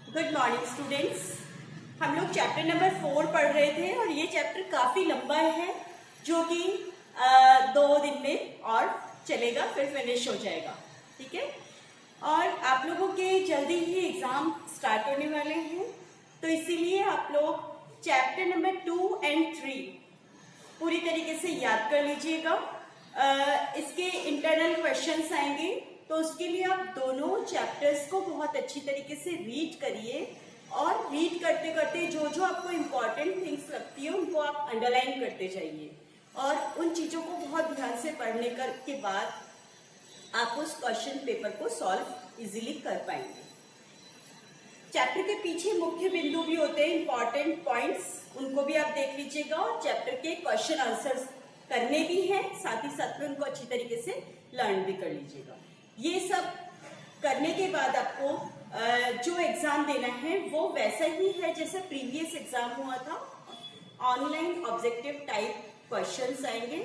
Good morning students. हम लोग chapter number 4 पढ़ रहे थे और ये चैप्टर काफ़ी लंबा है जो कि 2 दिन में और चलेगा, फिर फिनिश हो जाएगा। ठीक है, और आप लोगों के जल्दी ही एग्ज़ाम स्टार्ट होने वाले हैं, तो इसीलिए आप लोग चैप्टर नंबर 2 और 3 पूरी तरीके से याद कर लीजिएगा। इसके इंटरनल क्वेश्चंस आएंगे, तो उसके लिए आप दोनों चैप्टर्स को बहुत अच्छी तरीके से रीड करिए और रीड करते करते जो जो आपको इम्पोर्टेंट थिंग्स लगती है उनको आप अंडरलाइन करते जाइए और उन चीज़ों को बहुत ध्यान से पढ़ने के बाद आप उस क्वेश्चन पेपर को सॉल्व इजीली कर पाएंगे। चैप्टर के पीछे मुख्य बिंदु भी होते हैं, इंपॉर्टेंट पॉइंट्स, उनको भी आप देख लीजिएगा और चैप्टर के क्वेश्चन आंसर्स करने भी हैं, साथ ही साथ में उनको अच्छी तरीके से लर्न भी कर लीजिएगा। ये सब करने के बाद आपको जो एग्जाम देना है वो वैसा ही है जैसे प्रीवियस एग्जाम हुआ था। ऑनलाइन ऑब्जेक्टिव टाइप क्वेश्चंस आएंगे,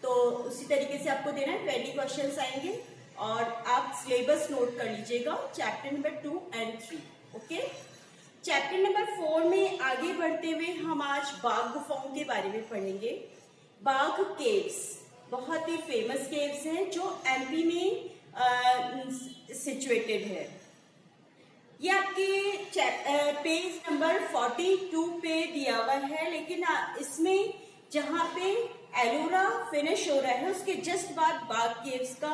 तो उसी तरीके से आपको देना है। 20 क्वेश्चंस आएंगे और आप सिलेबस नोट कर लीजिएगा चैप्टर नंबर 2 और 3। ओके, चैप्टर नंबर 4 में आगे बढ़ते हुए हम आज बाघ गुफाओं के बारे में पढ़ेंगे। बाघ केव्स बहुत ही फेमस केव्स हैं जो एमपी में सिचुएटेड है। ये आपके पेज नंबर 42 पे दिया हुआ है, लेकिन इसमें जहाँ पे एलोरा फिनिश हो रहा है उसके जस्ट बाद बाघ केव्स का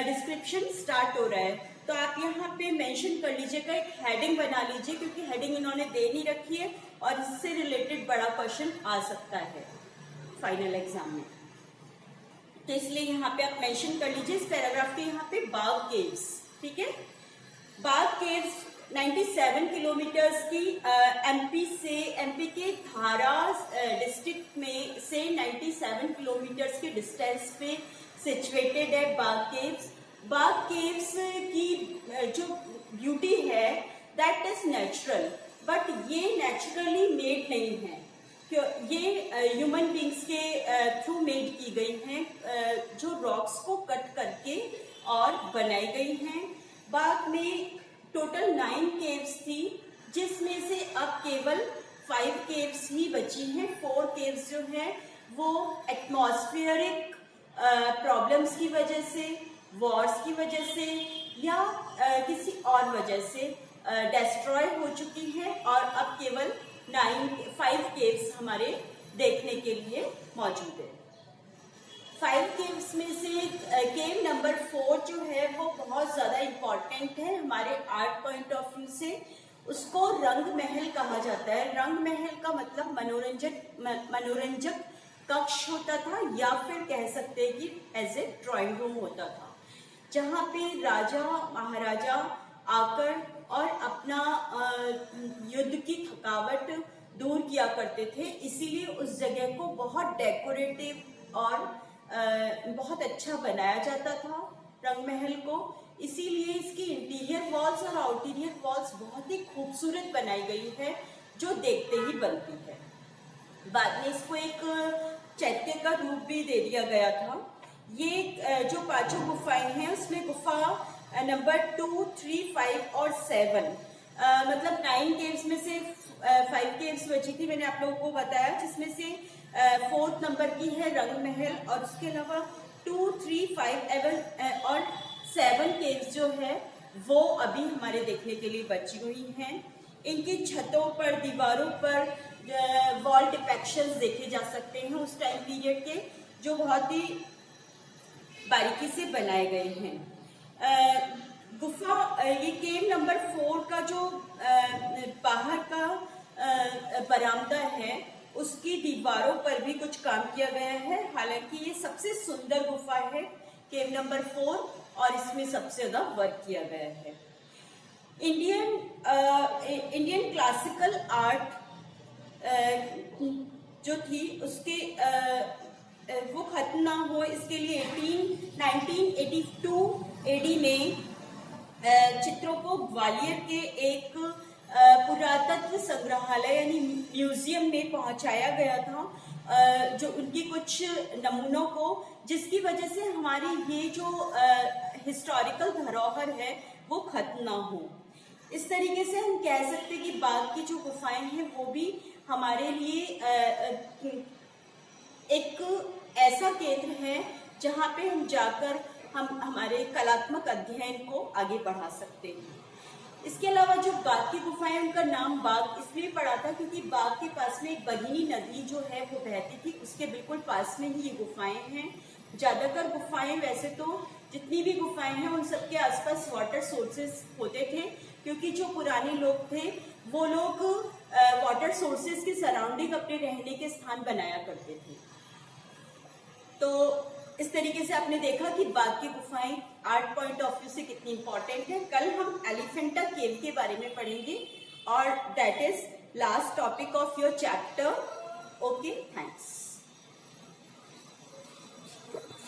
डिस्क्रिप्शन स्टार्ट हो रहा है, तो आप यहाँ पे मेंशन कर लीजिएगा, एक हेडिंग बना लीजिए, क्योंकि हेडिंग इन्होंने दे नहीं रखी है और इससे रिलेटेड बड़ा क्वेश्चन आ सकता है फाइनल एग्जाम में, तो इसलिए यहाँ पे आप मेंशन कर लीजिए इस पैराग्राफ के यहाँ पे बाघ केव्स। ठीक है, बाघ केव्स 97 किलोमीटर्स की एमपी के धारा डिस्ट्रिक्ट में से 97 किलोमीटर्स के डिस्टेंस पे सिचुएटेड है बाघ केव्स। बाघ केव्स की जो ब्यूटी है दैट इज नेचुरल, बट ये नेचुरली मेड नहीं है, ये ह्यूमन बींग्स के थ्रू मेड की गई हैं, जो रॉक्स को कट करके और बनाई गई हैं। बाघ में टोटल 9 केव्स थी, जिसमें से अब केवल 5 केव्स ही बची हैं। 4 केव्स जो हैं वो एटमॉस्फेरिक प्रॉब्लम्स की वजह से, वॉर्स की वजह से या किसी और वजह से डिस्ट्रॉय हो चुकी हैं और अब केवल 5 केव्स हमारे देखने के लिए मौजूद है। 5 केव्स में से केव नंबर 4 जो है वो बहुत ज़्यादा इम्पॉर्टेंट है हमारे आर्ट पॉइंट ऑफ व्यू से। उसको रंग महल कहा जाता है। रंग महल का मतलब मनोरंजक कक्ष होता था, या फिर कह सकते हैं कि एज ए ड्राइंग रूम होता था, जहाँ पे राजा महाराजा आकर और अपना युद्ध की थकावट दूर किया करते थे। इसीलिए उस जगह को बहुत डेकोरेटिव और बहुत अच्छा बनाया जाता था रंग महल को। इसीलिए इसकी इंटीरियर वॉल्स और आउटीरियर वॉल्स बहुत ही खूबसूरत बनाई गई है, जो देखते ही बनती है। बाद में इसको एक चैत्य का रूप भी दे दिया गया था। ये जो 5 गुफाएं हैं उसमें गुफा नंबर 2, 3, 5 और 7 मतलब 9 केव्स में से 5 केव्स बची थी, मैंने आप लोगों को बताया, जिसमें से 4th नंबर की है रंग महल, और उसके अलावा 2, 3, 5 और 7 केव्स जो है वो अभी हमारे देखने के लिए बची हुई हैं। इनकी छतों पर, दीवारों पर वॉल डिपेक्शंस देखे जा सकते हैं उस टाइम पीरियड के, जो बहुत ही बारीकी से बनाए गए हैं। गुफा ये केव नंबर 4 का जो बाहर का बरामदा है उसकी दीवारों पर भी कुछ काम किया गया है। हालांकि ये सबसे सुंदर गुफा है केव नंबर 4 और इसमें सबसे ज्यादा वर्क किया गया है। इंडियन क्लासिकल आर्ट जो थी उसके वो खत्म ना हो इसके लिए 1982 एडी में चित्रों को ग्वालियर के एक पुरातत्व संग्रहालय यानी म्यूजियम में पहुंचाया गया था, जो उनकी कुछ नमूनों को, जिसकी वजह से हमारी ये जो हिस्टोरिकल धरोहर है वो खत्म ना हो। इस तरीके से हम कह सकते हैं कि बाघ की जो गुफाएं हैं वो भी हमारे लिए एक ऐसा केंद्र है जहाँ पे हम जाकर हम हमारे कलात्मक अध्ययन को आगे बढ़ा सकते हैं। इसके अलावा जो बाघ की गुफाएं, उनका नाम बाघ इसलिए पड़ा था क्योंकि बाघ के पास में एक बघिनी नदी जो है वो बहती थी, उसके बिल्कुल पास में ही ये गुफाएं हैं। ज्यादातर गुफाएं, वैसे तो जितनी भी गुफाएं हैं उन सबके आसपास वाटर सोर्सेस होते थे, क्योंकि जो पुराने लोग थे वो लोग वाटर सोर्सेस के सराउंडिंग अपने रहने के स्थान बनाया करते थे। तो इस तरीके से आपने देखा कि बाघ की गुफाएं आर्ट पॉइंट ऑफ व्यू से कितनी इंपॉर्टेंट है। कल हम एलिफेंटा केव के बारे में पढ़ेंगे और that is last topic of your chapter. Okay, thanks.